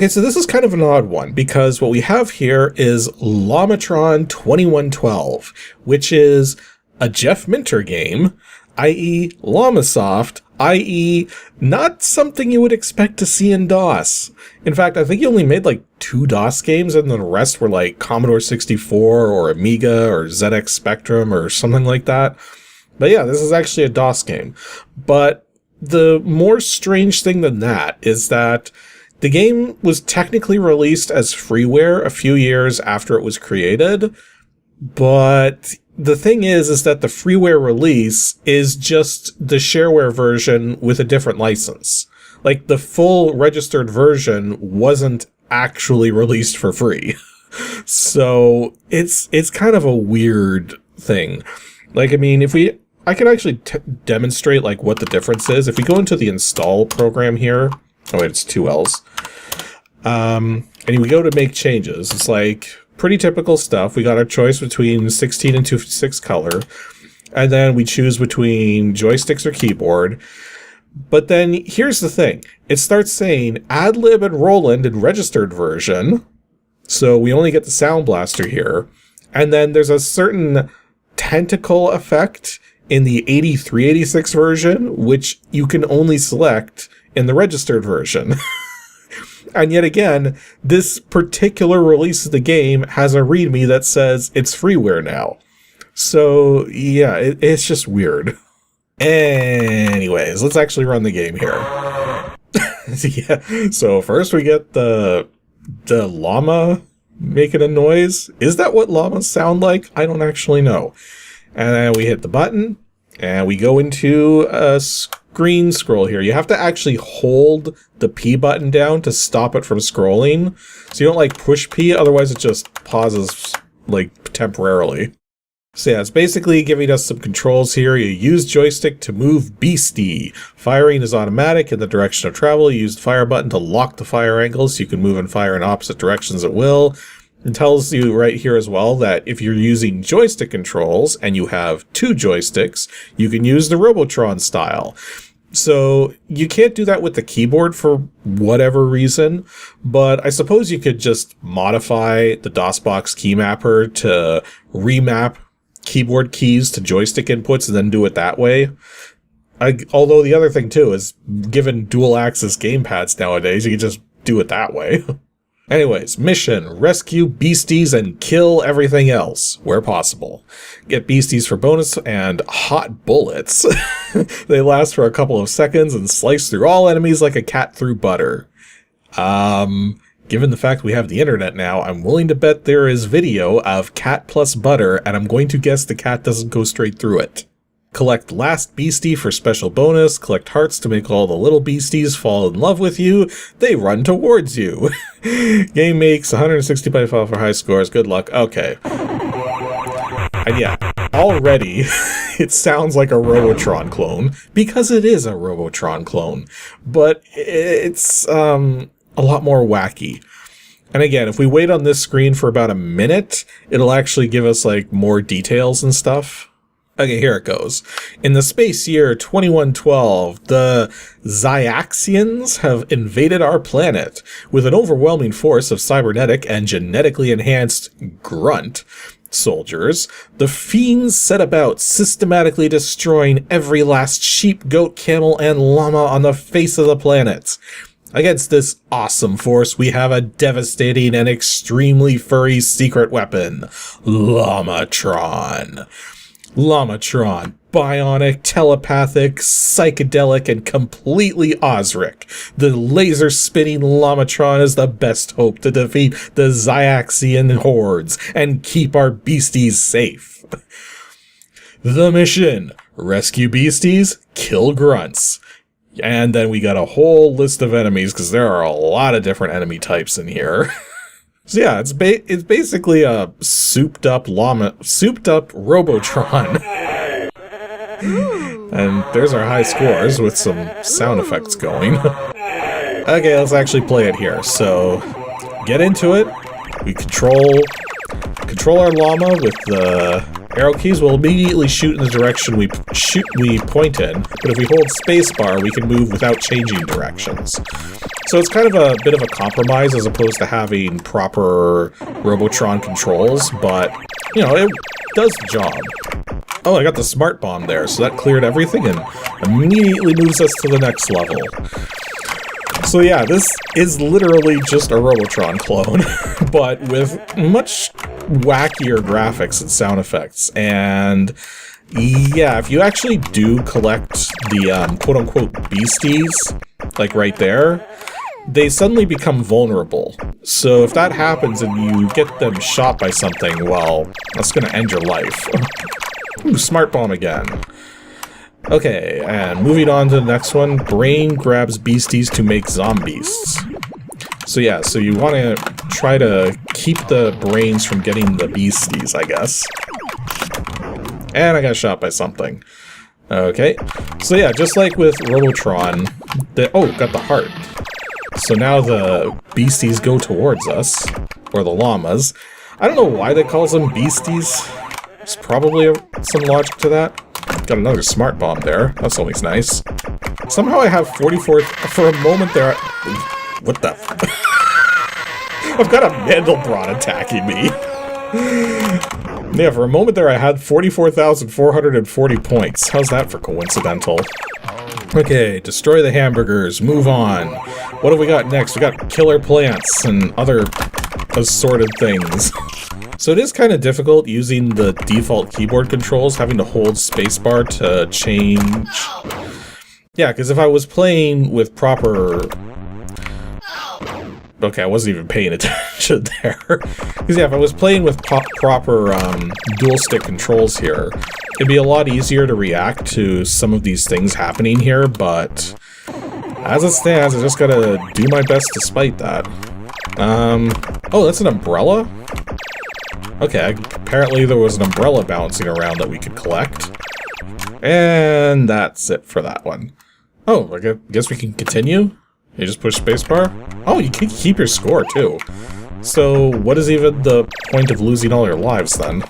Okay, so this is kind of an odd one, because what we have here is Llamatron 2112, which is a Jeff Minter game, i.e. Llamasoft, i.e. not something you would expect to see in DOS. In fact, I think he only made like 2 DOS games, and then the rest were like Commodore 64 or Amiga or ZX Spectrum or something like that. But yeah, this is actually a DOS game. But the more strange thing than that is that the game was technically released as freeware a few years after it was created, but the thing is that the freeware release is just the shareware version with a different license. Like, the full registered version wasn't actually released for free. So it's kind of a weird thing. Like, I mean, I can actually demonstrate like what the difference is. If we go into the install program here, oh wait, it's 2 L's. And we go to make changes. It's like pretty typical stuff. We got our choice between 16 and 256 color. And then we choose between joysticks or keyboard. But then here's the thing. It starts saying Adlib and Roland in registered version. So we only get the Sound Blaster here. And then there's a certain tentacle effect in the 8386 version, which you can only select in the registered version. And yet again, this particular release of the game has a README that says it's freeware now. So yeah, it's just weird. Anyways, let's actually run the game here. Yeah, so first we get the llama making a noise. Is that what llamas sound like? I don't actually know. And then we hit the button, and we go into a screen scroll here. You have to actually hold the P button down to stop it from scrolling. So you don't like push P, otherwise it just pauses like temporarily. So yeah, it's basically giving us some controls here. You use joystick to move Beastie. Firing is automatic in the direction of travel. You use the fire button to lock the fire angles so you can move and fire in opposite directions at will. It tells you right here as well that if you're using joystick controls and you have 2 joysticks, you can use the Robotron style. So you can't do that with the keyboard for whatever reason, but I suppose you could just modify the DOSBox key mapper to remap keyboard keys to joystick inputs and then do it that way. Although the other thing too is, given dual axis gamepads nowadays, you can just do it that way. Anyways, mission: rescue beasties and kill everything else, where possible. Get beasties for bonus and hot bullets. They last for a couple of seconds and slice through all enemies like a cat through butter. Given the fact we have the internet now, I'm willing to bet there is video of cat plus butter, and I'm going to guess the cat doesn't go straight through it. Collect last beastie for special bonus. Collect hearts to make all the little beasties fall in love with you. They run towards you. Game makes 165 for high scores. Good luck. Okay. And yeah, already it sounds like a Robotron clone, because it is a Robotron clone. But it's a lot more wacky. And again, if we wait on this screen for about a minute, it'll actually give us like more details and stuff. Okay, here it goes. In the space year 2112, the Xiaxians have invaded our planet. With an overwhelming force of cybernetic and genetically enhanced grunt soldiers, the fiends set about systematically destroying every last sheep, goat, camel, and llama on the face of the planet. Against this awesome force, we have a devastating and extremely furry secret weapon, Llamatron. Llamatron, bionic, telepathic, psychedelic, and completely Osric. The laser-spitting Llamatron is the best hope to defeat the Xiaxian hordes and keep our beasties safe. The mission: rescue beasties, kill grunts. And then we got a whole list of enemies, because there are a lot of different enemy types in here. So yeah, it's basically a souped up Robotron. And there's our high scores with some sound effects going. Okay, let's actually play it here. So get into it. We control our llama with the arrow keys. We'll immediately shoot in the direction we point in, but if we hold spacebar, we can move without changing directions. So it's kind of a bit of a compromise as opposed to having proper Robotron controls, but, you know, it does the job. Oh, I got the smart bomb there, so that cleared everything and immediately moves us to the next level. So yeah, this is literally just a Robotron clone, but with much wackier graphics and sound effects. And yeah, if you actually do collect the quote-unquote beasties, like right there, they suddenly become vulnerable. So if that happens and you get them shot by something, well, that's gonna end your life. Ooh, smart bomb again. Okay, and moving on to the next one, brain grabs beasties to make zombies. So yeah, so you want to try to keep the brains from getting the beasties, I guess. And I got shot by something. Okay, so yeah, just like with Robotron, oh, got the heart. So now the beasties go towards us, or the llamas. I don't know why they call them beasties. There's probably some logic to that. Got another smart bomb there. That's always nice. Somehow I have 44... For a moment there... What the... I've got a Mandelbrot attacking me. Yeah, for a moment there I had 44,440 points. How's that for coincidental? Okay, destroy the hamburgers. Move on. What have we got next? We got killer plants and other assorted things. So it is kind of difficult using the default keyboard controls, having to hold spacebar to change. Yeah, because if I was playing with proper... Okay, I wasn't even paying attention there. Because yeah, if I was playing with proper dual stick controls here, it'd be a lot easier to react to some of these things happening here, but as it stands, I just gotta do my best despite that. Oh, that's an umbrella? Okay, apparently there was an umbrella bouncing around that we could collect. And that's it for that one. Oh, I guess we can continue? You just push spacebar? Oh, you can keep your score, too. So, what is even the point of losing all your lives, then?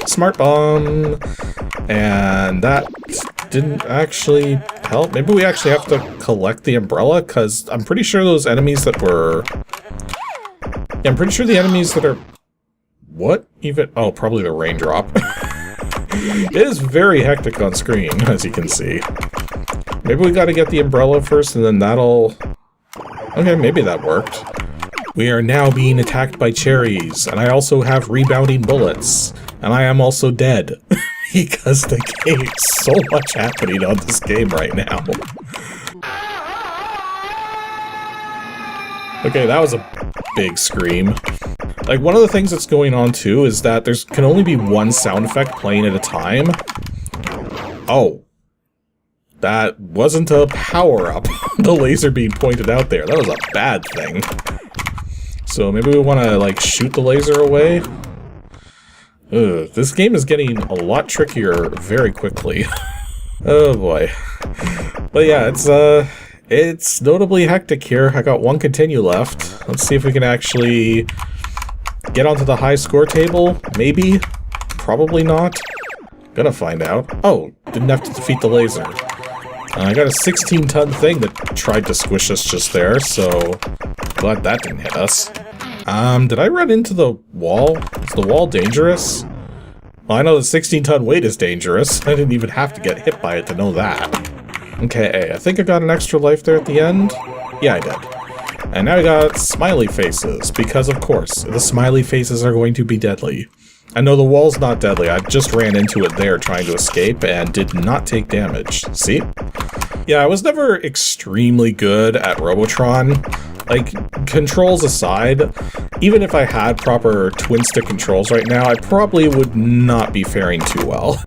Smart bomb! And that didn't actually help. Maybe we actually have to collect the umbrella, because I'm pretty sure those enemies that were... Yeah, I'm pretty sure the enemies that are... What? Even... Oh, probably the raindrop. It is very hectic on screen, as you can see. Maybe we gotta get the umbrella first, and then that'll... Okay, maybe that worked. We are now being attacked by cherries, and I also have rebounding bullets. And I am also dead. Because the game... So much happening on this game right now. Okay, that was a big scream. Like, one of the things that's going on, too, is that there can only be one sound effect playing at a time. Oh. That wasn't a power-up. The laser being pointed out there. That was a bad thing. So maybe we want to, like, shoot the laser away? Ugh, this game is getting a lot trickier very quickly. Oh boy. But yeah, it's notably hectic here. I got one continue left. Let's see if we can actually get onto the high score table. Maybe. Probably not. Gonna find out. Oh, didn't have to defeat the laser. I got a 16-ton thing that tried to squish us just there, so glad that didn't hit us. Did I run into the wall? Is the wall dangerous? Well, I know the 16-ton weight is dangerous. I didn't even have to get hit by it to know that. Okay, I think I got an extra life there at the end. Yeah, I did. And now I got smiley faces, because of course, the smiley faces are going to be deadly. I know the wall's not deadly, I just ran into it there trying to escape and did not take damage. See? Yeah, I was never extremely good at Robotron. Like, controls aside, even if I had proper twin-stick controls right now, I probably would not be faring too well.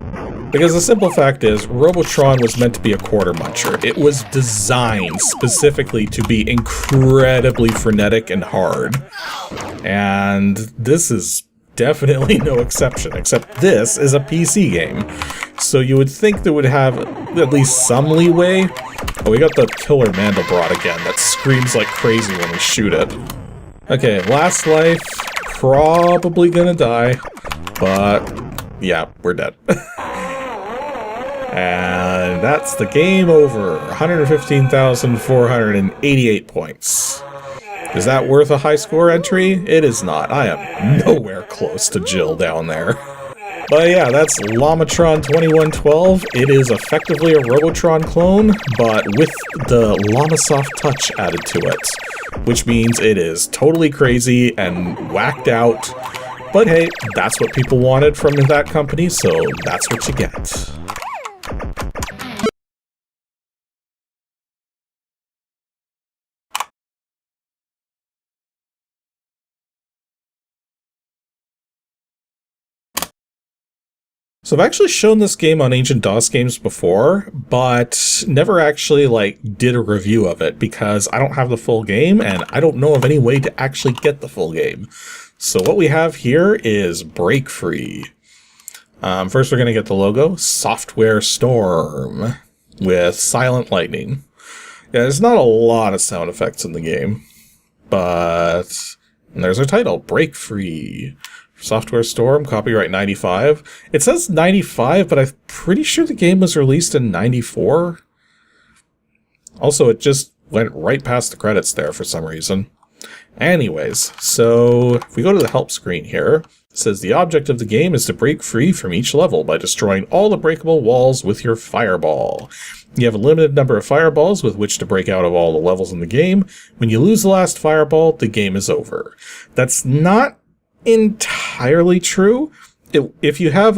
Because the simple fact is, Robotron was meant to be a quarter muncher. It was designed specifically to be incredibly frenetic and hard. And this is definitely no exception, except this is a PC game. So you would think they would have at least some leeway. Oh, we got the killer Mandelbrot again that screams like crazy when we shoot it. Okay, last life. Probably gonna die. But, yeah, we're dead. And that's the game over. 115,488 points. Is that worth a high score entry? It is not. I am nowhere close to Jill down there. But yeah, that's Llamatron 2112. It is effectively a Robotron clone, but with the Llamasoft touch added to it. Which means it is totally crazy and whacked out. But hey, that's what people wanted from that company, so that's what you get. So I've actually shown this game on Ancient DOS games before, but never actually did a review of it because I don't have the full game and I don't know of any way to actually get the full game. So what we have here is Breakfree. First we're going to get the logo, Software Storm, with Silent Lightning. Yeah, there's not a lot of sound effects in the game, but and there's our title, Breakfree. Software Storm, copyright 95. It says 95, but I'm pretty sure the game was released in 94. Also, it just went right past the credits there for some reason. Anyways, so if we go to the help screen here, it says the object of the game is to break free from each level by destroying all the breakable walls with your fireball. You have a limited number of fireballs with which to break out of all the levels in the game. When you lose the last fireball, the game is over. That's not entirely true. If you have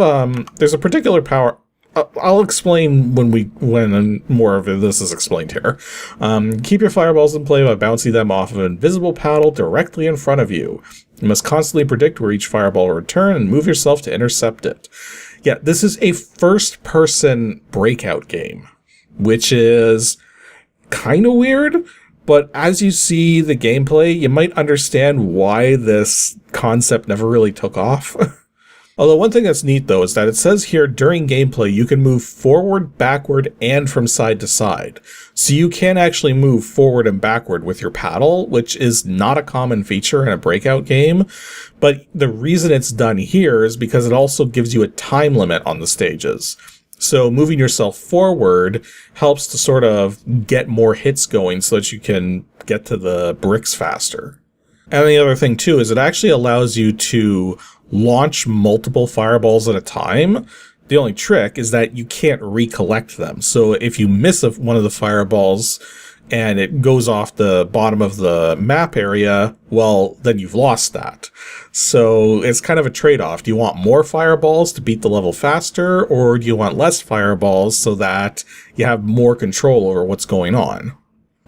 there's a particular power. I'll explain when more of this is explained here. Keep your fireballs in play by bouncing them off of an invisible paddle directly in front of you. You must constantly predict where each fireball will return and move yourself to intercept it. Yeah, this is a first-person Breakout game, which is kind of weird. But as you see the gameplay, you might understand why this concept never really took off. Although one thing that's neat though is that it says here during gameplay you can move forward, backward, and from side to side. So you can actually move forward and backward with your paddle, which is not a common feature in a Breakout game. But the reason it's done here is because it also gives you a time limit on the stages. So moving yourself forward helps to sort of get more hits going so that you can get to the bricks faster. And the other thing too is it actually allows you to launch multiple fireballs at a time. The only trick is that you can't recollect them. So if you miss one of the fireballs and it goes off the bottom of the map area, well, then you've lost that. So it's kind of a trade-off. Do you want more fireballs to beat the level faster, or do you want less fireballs so that you have more control over what's going on?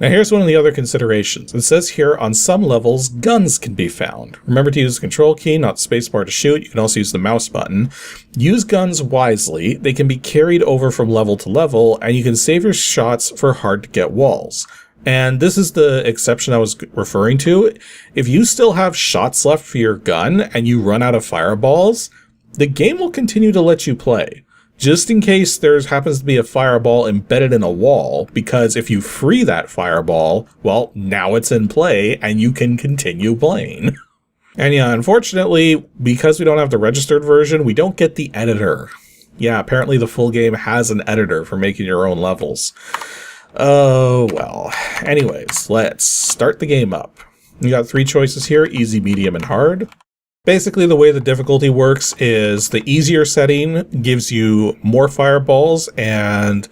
Now here's one of the other considerations. It says here, on some levels, guns can be found. Remember to use the control key, not spacebar to shoot. You can also use the mouse button. Use guns wisely. They can be carried over from level to level, and you can save your shots for hard-to-get walls. And this is the exception I was referring to. If you still have shots left for your gun, and you run out of fireballs, the game will continue to let you play. Just in case there happens to be a fireball embedded in a wall, because if you free that fireball, well, now it's in play, and you can continue playing. And yeah, unfortunately, because we don't have the registered version, we don't get the editor. Yeah, apparently the full game has an editor for making your own levels. Oh, well. Anyways, let's start the game up. You got 3 choices here, easy, medium, and hard. Basically, the way the difficulty works is the easier setting gives you more fireballs, and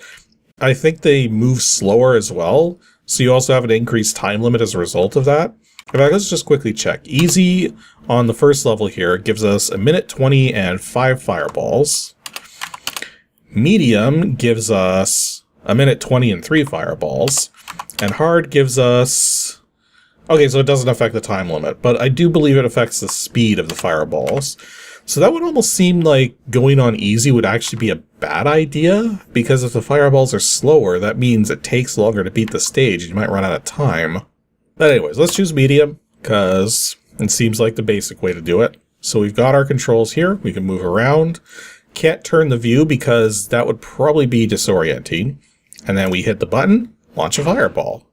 I think they move slower as well. So you also have an increased time limit as a result of that. In fact, let's just quickly check. Easy on the first level here gives us 1 minute 20 and 5 fireballs. Medium gives us 1 minute 20 and 3 fireballs. And hard gives us... Okay, so it doesn't affect the time limit, but I do believe it affects the speed of the fireballs. So that would almost seem like going on easy would actually be a bad idea, because if the fireballs are slower, that means it takes longer to beat the stage and you might run out of time. But anyways, let's choose medium, because it seems like the basic way to do it. So we've got our controls here, we can move around. Can't turn the view because that would probably be disorienting. And then we hit the button, launch a fireball.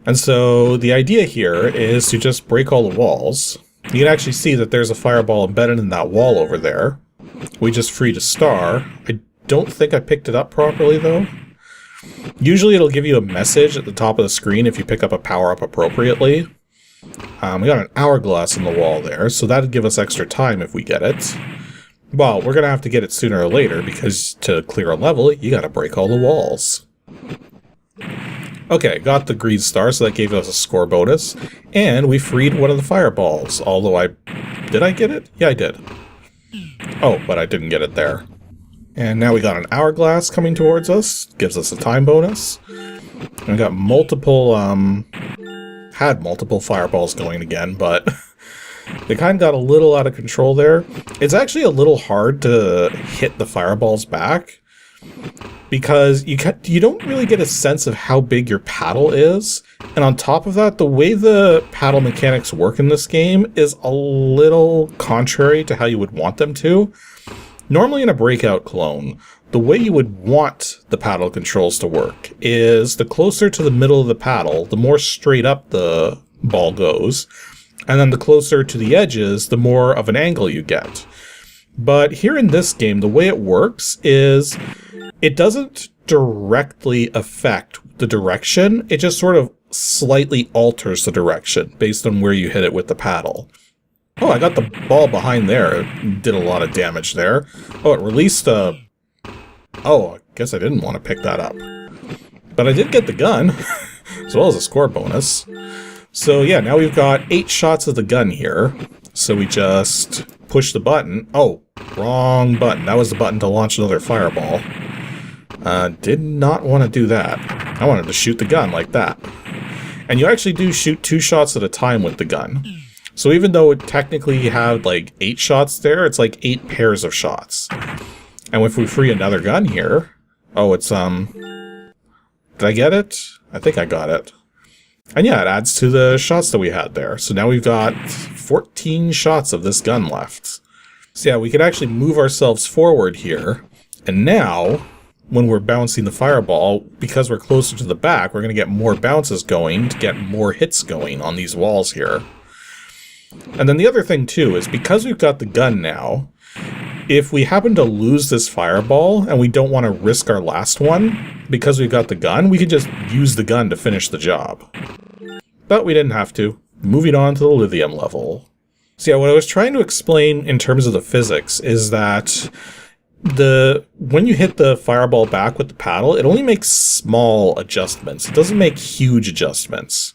And so the idea here is to just break all the walls. You can actually see that there's a fireball embedded in that wall over there. we just freed a star. I don't think I picked it up properly, though. Usually it'll give you a message at the top of the screen if you pick up a power-up appropriately. We got an hourglass in the wall there, so that'd give us extra time if we get it. Well, we're going to have to get it sooner or later, because to clear a level, you got to break all the walls. Okay, got the green star, so that gave us a score bonus. And we freed one of the fireballs, although did I get it? Yeah, I did. Oh, but I didn't get it there. And now we got an hourglass coming towards us, gives us a time bonus. And we got multiple, had multiple fireballs going again, but they kind of got a little out of control there. It's actually a little hard to hit the fireballs back, because you don't really get a sense of how big your paddle is. And on top of that, the way the paddle mechanics work in this game is a little contrary to how you would want them to. Normally in a Breakout clone, the way you would want the paddle controls to work is the closer to the middle of the paddle, the more straight up the ball goes, and then the closer to the edges, the more of an angle you get. But here in this game, the way it works is it doesn't directly affect the direction, it just sort of slightly alters the direction based on where you hit it with the paddle. Oh, I got the ball behind there. It did a lot of damage there. Oh, it released a... Oh, I guess I didn't want to pick that up. But I did get the gun, as well as a score bonus. So yeah, now we've got 8 shots of the gun here. So we just push the button. Oh, wrong button. That was the button to launch another fireball. Did not want to do that. I wanted to shoot the gun like that. And you actually do shoot 2 shots at a time with the gun. So even though it technically had like 8 shots there, it's like 8 pairs of shots. And if we free another gun here... Oh, it's, Did I get it? I think I got it. And yeah, it adds to the shots that we had there. So now we've got 14 shots of this gun left. So yeah, we can actually move ourselves forward here. And now, when we're bouncing the fireball, because we're closer to the back, we're going to get more bounces going to get more hits going on these walls here. And then the other thing too is because we've got the gun now, if we happen to lose this fireball and we don't want to risk our last one, because we've got the gun, we can just use the gun to finish the job. But we didn't have to. Moving on to the lithium level. So yeah, what I was trying to explain in terms of the physics is that when you hit the fireball back with the paddle, it only makes small adjustments. It doesn't make huge adjustments.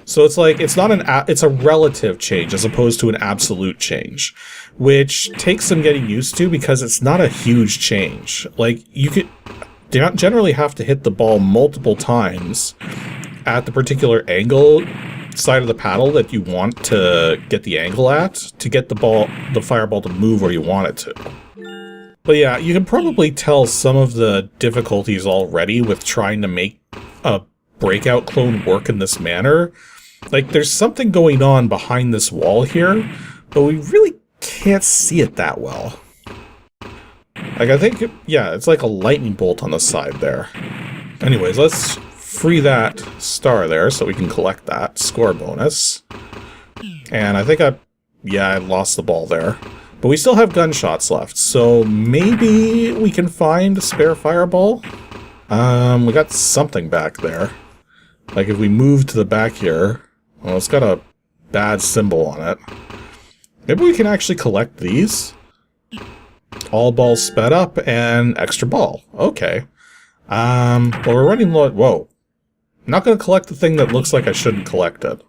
So it's like, it's a relative change as opposed to an absolute change, which takes some getting used to because it's not a huge change. Like, you don't generally have to hit the ball multiple times at the particular angle side of the paddle that you want to get the angle at to get the fireball to move where you want it to. But yeah, you can probably tell some of the difficulties already with trying to make a Breakout clone work in this manner. Like, there's something going on behind this wall here, but we really can't see it that well. Like, I think, yeah, it's like a lightning bolt on the side there. Anyways, let's free that star there so we can collect that score bonus. And I think I lost the ball there. But we still have gunshots left, so maybe we can find a spare fireball? We got something back there. Like, if we move to the back here... Well, it's got a bad symbol on it. Maybe we can actually collect these? All balls sped up and extra ball. Okay. Well, we're running low... Whoa. I'm not going to collect the thing that looks like I shouldn't collect it.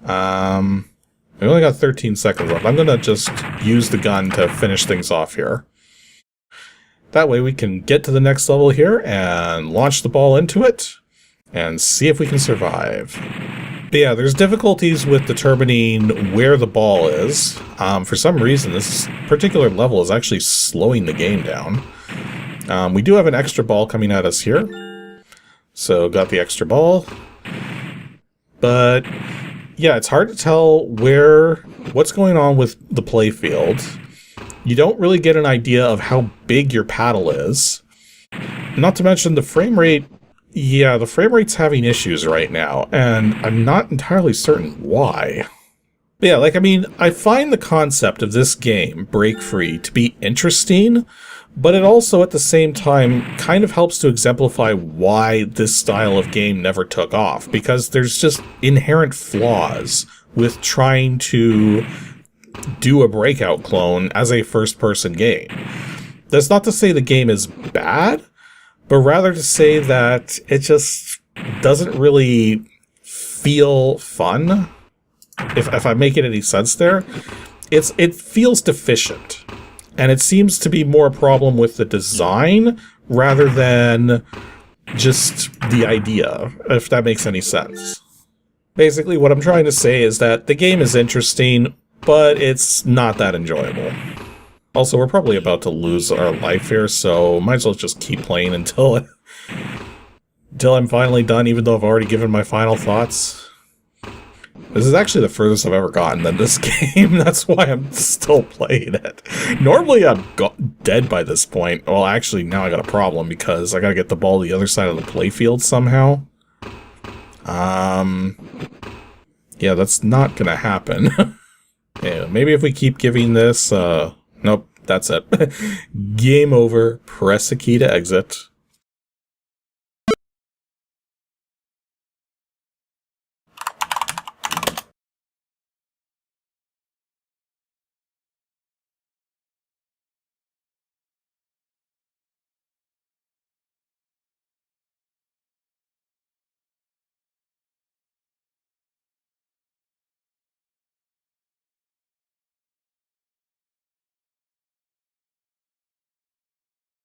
We only got 13 seconds left. I'm going to just use the gun to finish things off here. That way we can get to the next level here and launch the ball into it and see if we can survive. But yeah, there's difficulties with determining where the ball is. For some reason, this particular level is actually slowing the game down. We do have an extra ball coming at us here. So got the extra ball. But yeah, it's hard to tell what's going on with the playfield. You don't really get an idea of how big your paddle is. Not to mention the frame rate. Yeah, the frame rate's having issues right now, and I'm not entirely certain why. But But yeah, like, I mean, I find the concept of this game, Breakfree, to be interesting, but it also, at the same time, kind of helps to exemplify why this style of game never took off, because there's just inherent flaws with trying to do a Breakout clone as a first-person game. That's not to say the game is bad, but rather to say that it just doesn't really feel fun. If I'm making any sense there, it feels deficient, and it seems to be more a problem with the design rather than just the idea, if that makes any sense. Basically, what I'm trying to say is that the game is interesting, but it's not that enjoyable. Also, we're probably about to lose our life here, so might as well just keep playing until I'm finally done, even though I've already given my final thoughts. This is actually the furthest I've ever gotten in this game. That's why I'm still playing it. Normally I'm dead by this point. Well, actually, now I got a problem because I gotta get the ball to the other side of the playfield somehow. Yeah, that's not gonna happen. Yeah, maybe if we keep giving this, nope, that's it. Game over. Press a key to exit.